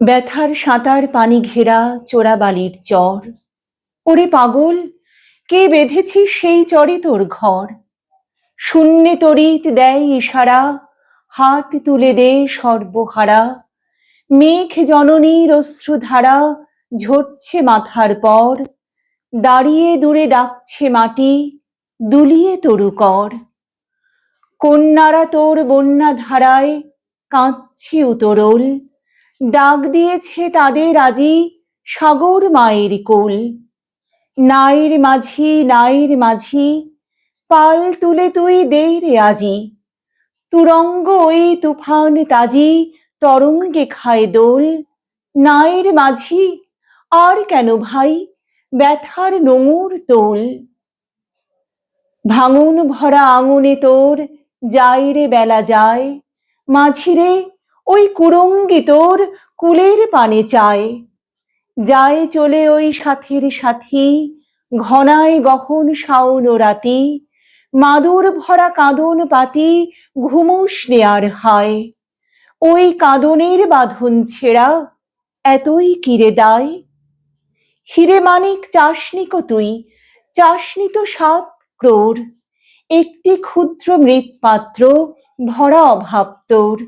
ব্যথার সাঁতার পানি ঘেরা চোরাবালির চর। ওরে পাগল, কে বেঁধেছিস সেই চরে তোর ঘর? শূন্যে তড়িৎ দেয় ইশারা, হাত তুলে দে সর্বহারা। মেঘ জননীর অশ্রুধারা ঝরছে মাথার পর। দাঁড়িয়ে দূরে ডাকছে মাটি, দুলিয়ে তরু কর। কন্যারা তোর বন্যা ধারায় কাঁদছে উতরল, ডাক দিয়েছে তাদের আজি সাগর মায়ের কোল। নাইর মাঝি, নাইর মাঝি, পাল তুলে তুই দে রে আজি। তুরঙ্গ ওই তুফান তাজি তরঙ্গে খায় দোল। নাইর মাঝি, আর কেন ভাই ব্যথার নোঙর তোল। ভাঙন ভরা আঙুনে তোর যায় রে বেলা যায়। মাঝিরে ওই কুরঙ্গি তোর কুলের পানে চায়। যায় চলে ওই সাথীর সাথী, ঘনায় গহন শাওন রাতি। মাদুর ভরা কাঁদন পাতি ঘুমুস নেয়ার হায়। ওই কাঁদনের বাঁধন ছেঁড়া এতই কিরে দায়। হিরে মানিক চাসনি কো তুই, চাসনি তো ৭ ক্রোড়। একটি ক্ষুদ্র মৃৎপাত্র ভরা অভাব তোর।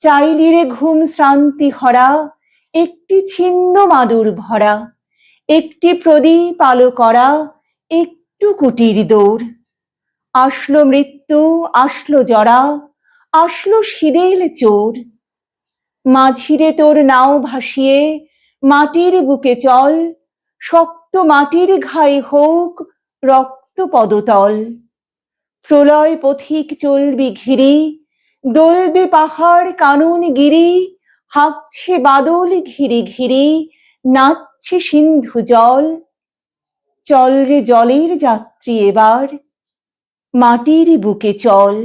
চাইলি রে ঘুম শ্রান্তি হরা, একটি ছিন্ন মাদুর ভরা। একটি প্রদীপ আলো করা, একটু কুটির দৌড়। আসলো মৃত্যু, আসলো জরা, আসলো সিদেল চোর। মাঝিরে তোর নাও ভাসিয়ে মাটির বুকে চল। শক্ত মাটির ঘায়ে হোক রক্ত পদতল। প্রলয় পথিক চলবি ঘিরি, দোলবে পাহাড় কানন গিরি। হাঁকছে বাদল ঘিরি ঘিরি, নাচছে সিন্ধু জল। চল রে জলের যাত্রী এবার, মাটির বুকে চল।